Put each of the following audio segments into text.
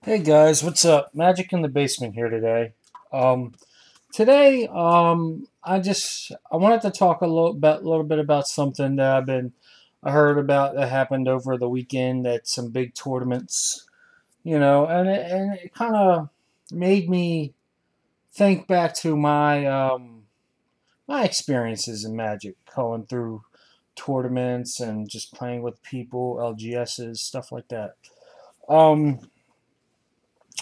Hey guys, what's up? Magic in the basement here today. Um, today, I wanted to talk little bit about something that I heard about that happened over the weekend at some big tournaments, and it kind of made me think back to my experiences in Magic, going through tournaments and just playing with people, LGSs, stuff like that. Um,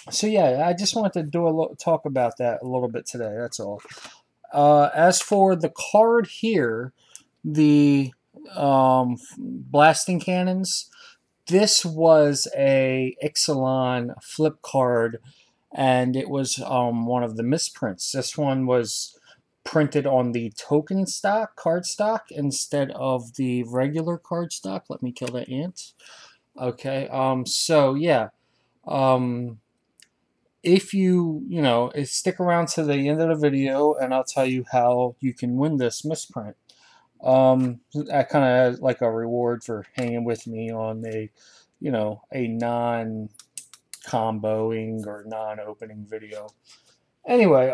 So yeah, I just wanted to talk about that a little bit today. That's all. As for the card here, the blasting cannons. This was a Ixalan flip card, and it was one of the misprints. This one was printed on the token stock, card stock, instead of the regular card stock. Let me kill that ant. Okay. So yeah. Um, if stick around to the end of the video and I'll tell you how you can win this misprint. I kind of like a reward for hanging with me on a non-comboing or non-opening video. Anyway,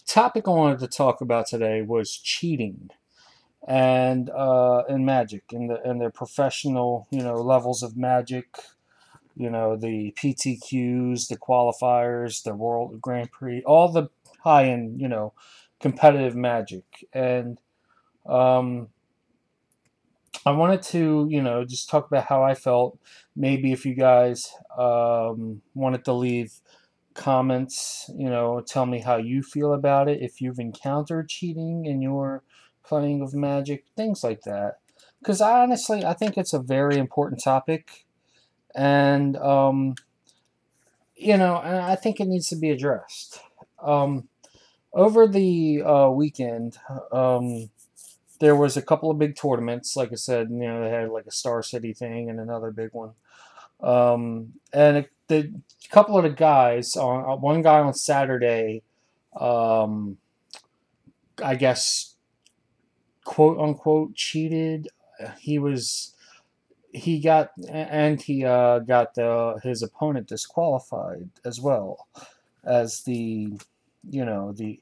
topic I wanted to talk about today was cheating and in Magic and their professional, levels of Magic, the PTQs, the qualifiers, the World Grand Prix, all the high end, competitive Magic. And um, I wanted to, just talk about how I felt. Maybe if you guys wanted to leave comments, tell me how you feel about it, if you've encountered cheating in your playing of Magic, things like that. Because I think it's a very important topic. And and I think it needs to be addressed. Um, Over the weekend, there was a couple of big tournaments. Like I said, they had like a Star City thing and another big one. The couple of the guys, one guy on Saturday, um, I guess, quote unquote, cheated. He was he got his opponent disqualified as well as the you know the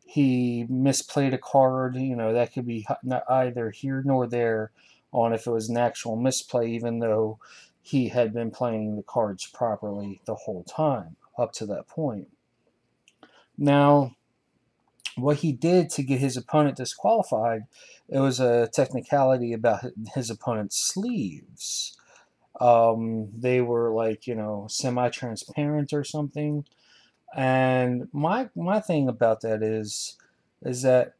he misplayed a card. That could be not either here nor there on if it was an actual misplay, even though he had been playing the cards properly the whole time up to that point. Now, what he did to get his opponent disqualified, it was a technicality about his opponent's sleeves. They were like semi-transparent or something. And my thing about that is that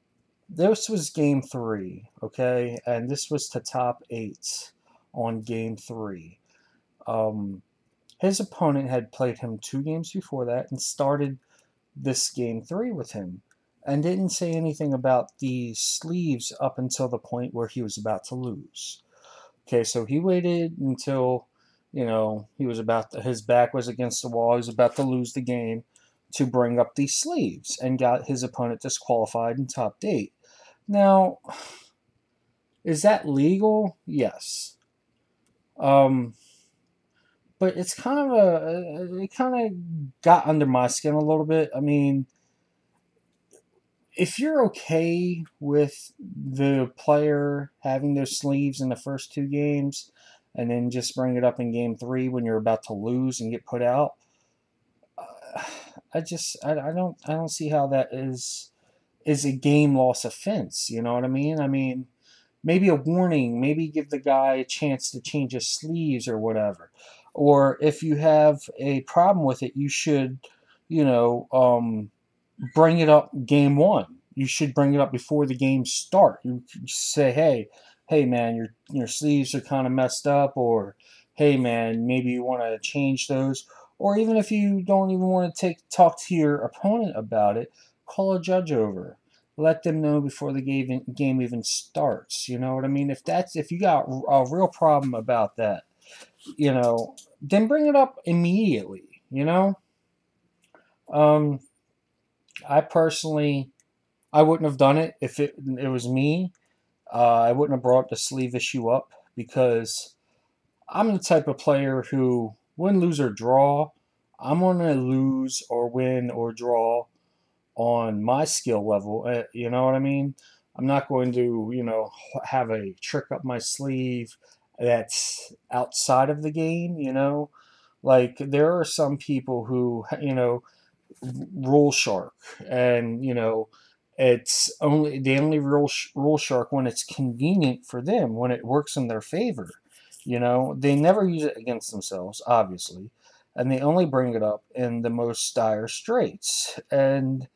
this was game three, okay, and this was to top eight on game three. Um, his opponent had played him 2 games before that and started this game three with him, and didn't say anything about the sleeves up until the point where he was about to lose. Okay, so he waited until he was his back was against the wall. He was about to lose the game to bring up these sleeves and got his opponent disqualified in top eight. Now, is that legal? Yes. Um, but it's kind of it kind of got under my skin a little bit. I mean, if you're okay with the player having their sleeves in the first 2 games and then just bring it up in game three when you're about to lose and get put out, I don't see how that is a game loss offense. You know what I mean? I mean, maybe a warning, maybe give the guy a chance to change his sleeves or whatever. Or if you have a problem with it, you should, you know, um, bring it up game one. You should bring it up before the game start. You say, hey man, your sleeves are kind of messed up, or hey man, maybe you want to change those. Or even if you don't even want to talk to your opponent about it, call a judge over. Let them know before the game even starts. You know what I mean? If you got a real problem about that, then bring it up immediately. Um, I personally, I wouldn't have done it if it was me. I wouldn't have brought the sleeve issue up because I'm the type of player who, win, lose, or draw, I'm gonna lose or win or draw on my skill level. You know what I mean? I'm not going to, have a trick up my sleeve that's outside of the game, Like, there are some people who, rule shark, and, it's only they only rule shark when it's convenient for them, when it works in their favor. They never use it against themselves, obviously, and they only bring it up in the most dire straits. And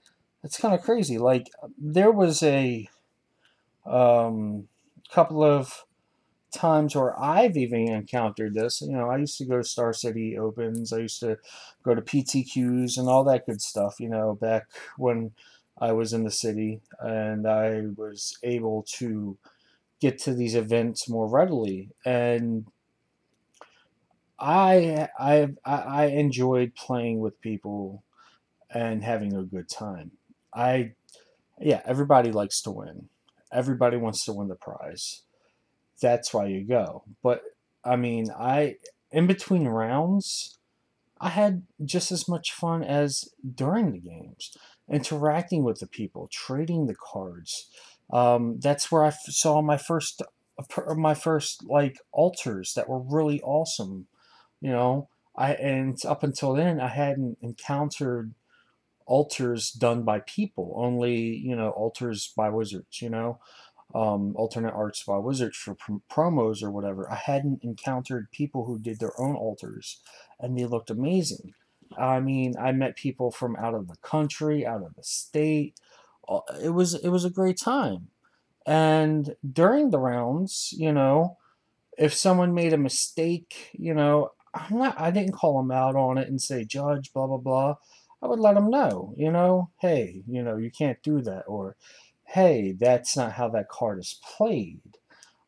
it's kind of crazy. Like, there was a couple of times where I've even encountered this. I used to go to Star City Opens. I used to go to PTQs and all that good stuff, back when I was in the city, and I was able to get to these events more readily. And I enjoyed playing with people and having a good time. I Yeah, everybody likes to win. Everybody wants to win the prize. That's why you go. But I mean, in between rounds, I had just as much fun as during the games, interacting with the people, trading the cards. That's where I saw my first like altars that were really awesome. You know, and up until then, I hadn't encountered altars done by people. Only altars by wizards. Alternate arts by wizards for promos or whatever. I hadn't encountered people who did their own altars, and they looked amazing. I mean, I met people from out of the country, out of the state. It was a great time. And during the rounds, if someone made a mistake, I didn't call them out on it and say, "Judge, blah blah blah." I would let them know, hey, you can't do that, or hey, that's not how that card is played.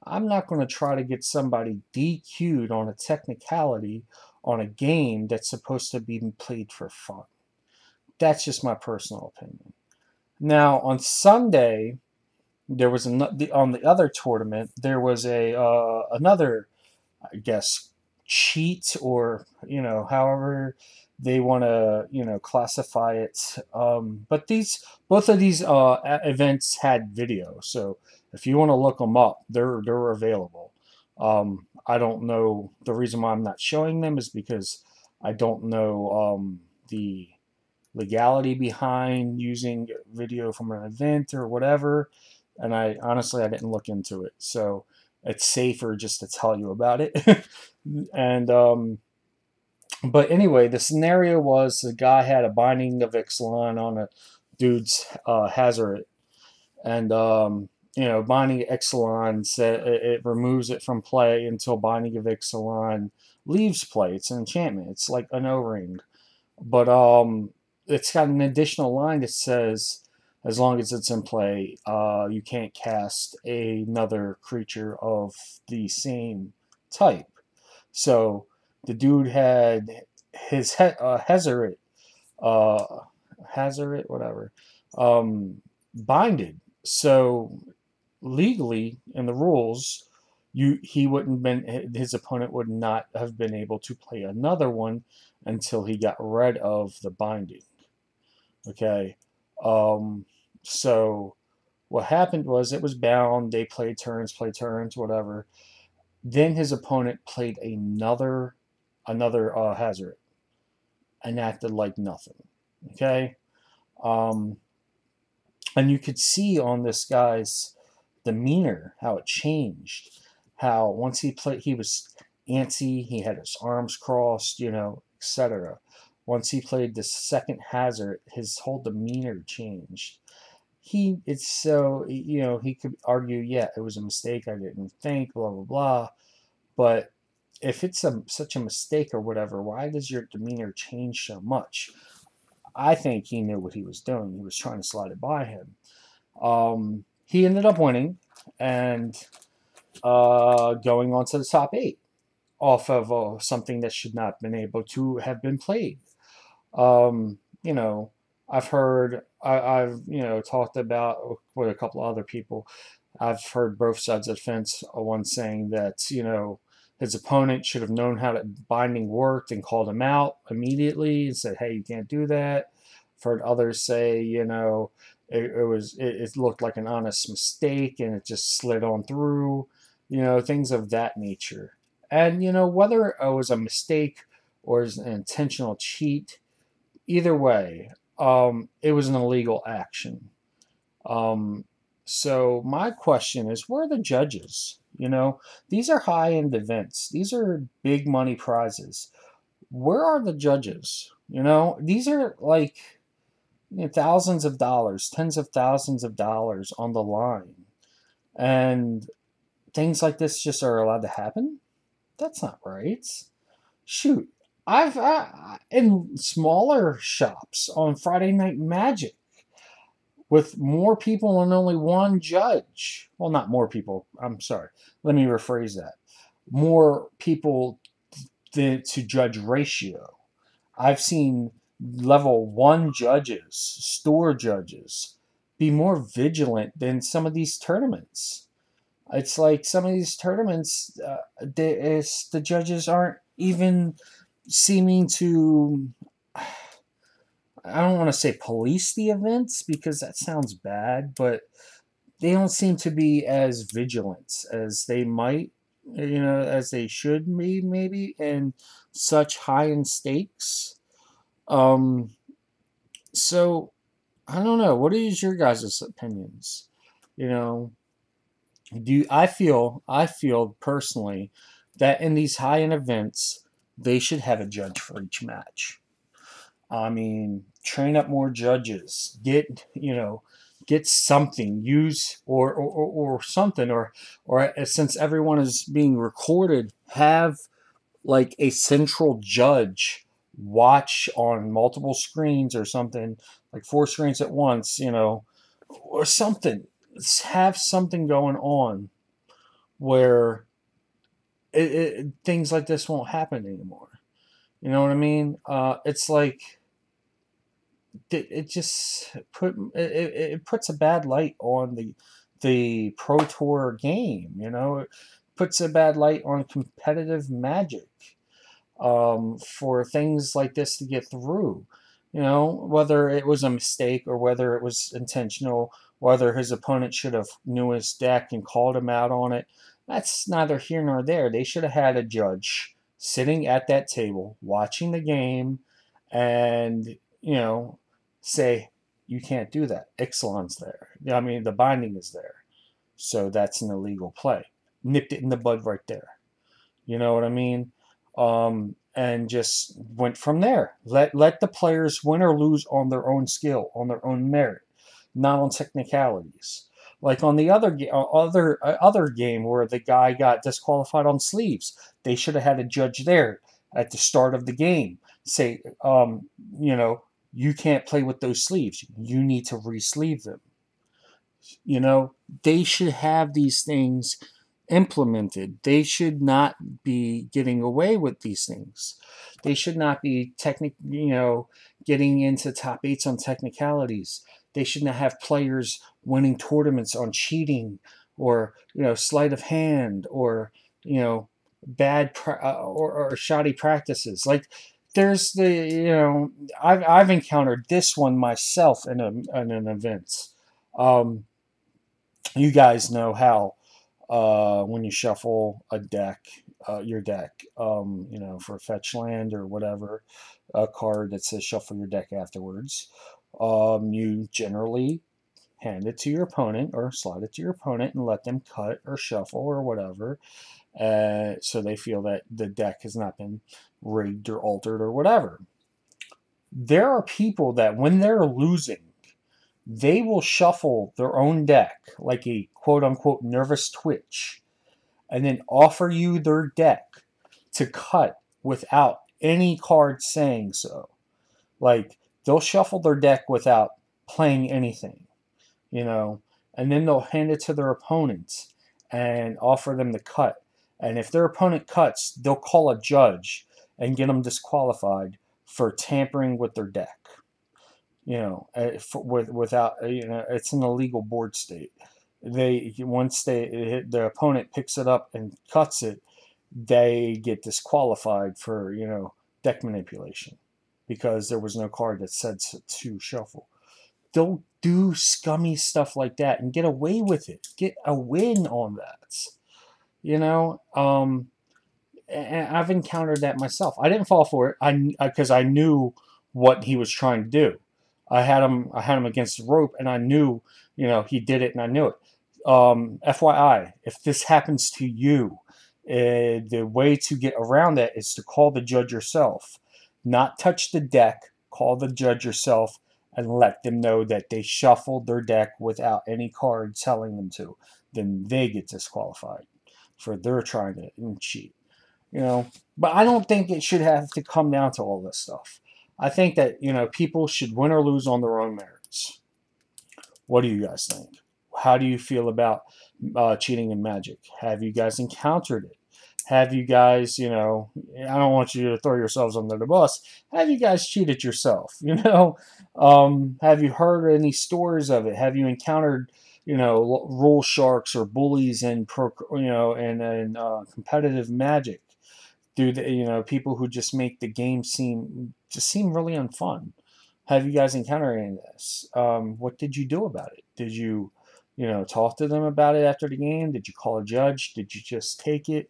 I'm not going to try to get somebody DQ'd on a technicality on a game that's supposed to be played for fun. That's just my personal opinion. Now, on Sunday, there was on the other tournament, there was a another, I guess, cheat, or however they want to classify it. But these both of these events had video, so if you want to look them up, they're available. I don't know, the reason why I'm not showing them is because I don't know the legality behind using video from an event or whatever, and I honestly, I didn't look into it, so it's safer just to tell you about it. And but anyway, the scenario was the guy had a binding of Ixalan on a dude's Hazard, and binding Ixalan said it removes it from play until binding of Ixalan leaves play. It's an enchantment. It's like an O-ring, but it's got an additional line that says, as long as it's in play, you can't cast another creature of the same type. So the dude had his Hazaret, uh, Hazaret, whatever, binded. So legally, in the rules, he wouldn't been his opponent would not have been able to play another one until he got rid of the binding. Okay, um, so what happened was it was bound. They played turns, whatever. Then his opponent played another Hazard and acted like nothing. Okay, um, and you could see on this guy's demeanor how it changed. How once he played, he was antsy. He had his arms crossed, etc. Once he played the second Hazard, his whole demeanor changed. It's so, he could argue, yeah, it was a mistake. I didn't think, blah blah blah. But if it's such a mistake or whatever, why does your demeanor change so much? I think he knew what he was doing. He was trying to slide it by him. He ended up winning and going on to the top eight off of something that should not have been able to have been played. Um, you know, I've talked about with a couple of other people. I've heard both sides of the fence. One saying that his opponent should have known how that binding worked and called him out immediately and said, "Hey, you can't do that." For others say, it looked like an honest mistake and it just slid on through, things of that nature. And whether it was a mistake or is an intentional cheat, either way, it was an illegal action. Um, so my question is, where are the judges? These are high-end events. These are big money prizes. Where are the judges? These are like thousands of dollars, tens of thousands of dollars on the line, and things like this just are allowed to happen. That's not right. Shoot, in smaller shops on Friday Night Magic with more people and only one judge. Well, not more people. I'm sorry. Let me rephrase that. More people to judge ratio. I've seen level one judges, store judges, be more vigilant than some of these tournaments. It's like some of these tournaments, the judges aren't even seeming to, I don't want to say police the events because that sounds bad, but they don't seem to be as vigilant as they might, as they should be, maybe, in such high end stakes. Um, so I don't know. What is your guys' opinions? You know, I feel personally that in these high end events, they should have a judge for each match. I mean, train up more judges. Get something. Use or something. Or since everyone is being recorded, have like a central judge watch on multiple screens or something, like four screens at once. Or something. Have something going on where things like this won't happen anymore. You know what I mean? It's like it just it puts a bad light on the pro tour game. It puts a bad light on competitive Magic, for things like this to get through. Whether it was a mistake or whether it was intentional, whether his opponent should have knew his deck and called him out on it. That's neither here nor there. They should have had a judge sitting at that table watching the game and, say, you can't do that. Ixalan's there. I mean, the binding is there. So that's an illegal play. Nipped it in the bud right there. You know what I mean? And just went from there. Let the players win or lose on their own skill, on their own merit, not on technicalities. Like on the other game where the guy got disqualified on sleeves, they should have had a judge there at the start of the game say, you can't play with those sleeves. You need to re-sleeve them. They should have these things implemented. They should not be getting away with these things. They should not be getting into top eights on technicalities. They should not have players winning tournaments on cheating or sleight of hand or bad or shoddy practices. Like there's I've encountered this one myself in an event. You guys know how when you shuffle your deck, for a fetch land or whatever, a card that says shuffle your deck afterwards, you generally hand it to your opponent or slide it to your opponent and let them cut or shuffle or whatever, so they feel that the deck has not been rigged or altered or whatever. There are people that when they're losing, they will shuffle their own deck like a quote unquote nervous twitch and then offer you their deck to cut without any card saying so. Like they'll shuffle their deck without playing anything, and then they'll hand it to their opponents and offer them to cut. And if their opponent cuts, they'll call a judge and get them disqualified for tampering with their deck. Without it's an illegal board state. Once the opponent picks it up and cuts it, they get disqualified for, deck manipulation because there was no card that said to shuffle. Don't do scummy stuff like that and get away with it. Get a win on that. You know, and I've encountered that myself. I didn't fall for it. Because I knew what he was trying to do. I had him against the rope, and I knew, he did it, and I knew it. FYI, if this happens to you, the way to get around that is to call the judge yourself, not touch the deck. Call the judge yourself and let them know that they shuffled their deck without any card telling them to. Then they get disqualified for their trying to cheat. But I don't think it should have to come down to all this stuff. I think that, people should win or lose on their own merits. What do you guys think? How do you feel about cheating in Magic? Have you guys encountered it? Have you guys, I don't want you to throw yourselves under the bus. Have you guys cheated yourself? Have you heard any stories of it? Have you encountered, rule sharks or bullies in competitive Magic? Do people who just make the game seem really unfun? Have you guys encountered any of this? What did you do about it? Did you, talk to them about it after the game? Did you call a judge? Did you just take it?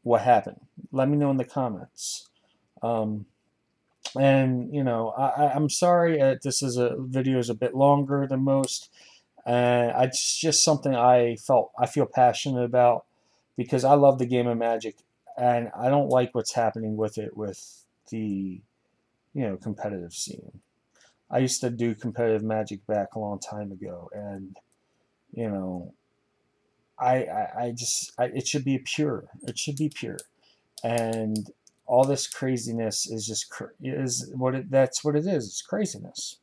What happened? Let me know in the comments. And I'm sorry this is a video is a bit longer than most. It's just something I feel passionate about because I love the game of Magic, and I don't like what's happening with it with the competitive scene. I used to do competitive Magic back a long time ago, and you know it should be pure. It should be pure, and all this craziness is just that's what it is. It's craziness,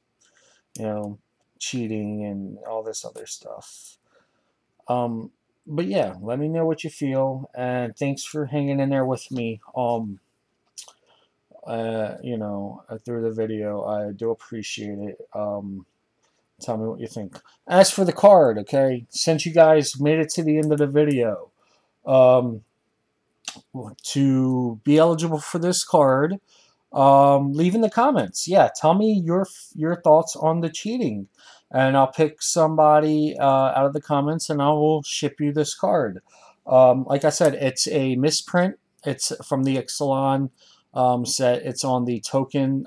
you know, cheating and all this other stuff. But yeah, let me know what you feel, and thanks for hanging in there with me. Through the video, I do appreciate it. Tell me what you think. As for the card, okay, since you guys made it to the end of the video, um, to be eligible for this card, leave in the comments. Yeah, tell me your thoughts on the cheating, and I'll pick somebody out of the comments, and I will ship you this card. Like I said, it's a misprint. It's from the Ixalan set. It's on the token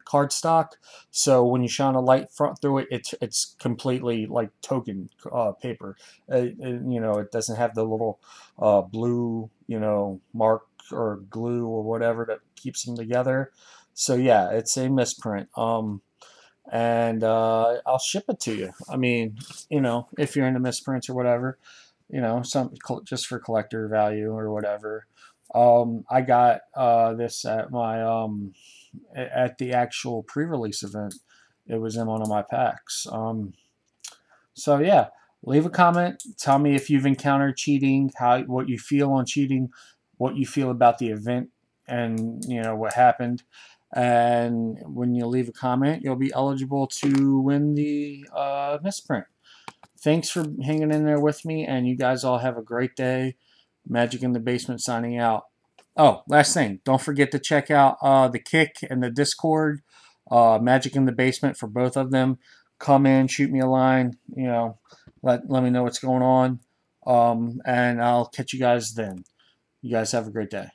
cardstock. So when you shine a light through it, it's completely like token paper. It doesn't have the little blue mark or glue or whatever that keeps them together. So yeah, it's a misprint. And I'll ship it to you. I mean, if you're into misprints or whatever, some just for collector value or whatever. I got this at my at the actual pre-release event. It was in one of my packs. So yeah, leave a comment. Tell me if you've encountered cheating, what you feel on cheating, what you feel about the event, and what happened. And when you leave a comment, you'll be eligible to win the misprint. Thanks for hanging in there with me, and you guys all have a great day. Magic in the Basement signing out. Oh, last thing, don't forget to check out the Kick and the Discord. Magic in the Basement for both of them. Come in, shoot me a line. Let me know what's going on, and I'll catch you guys then. You guys have a great day.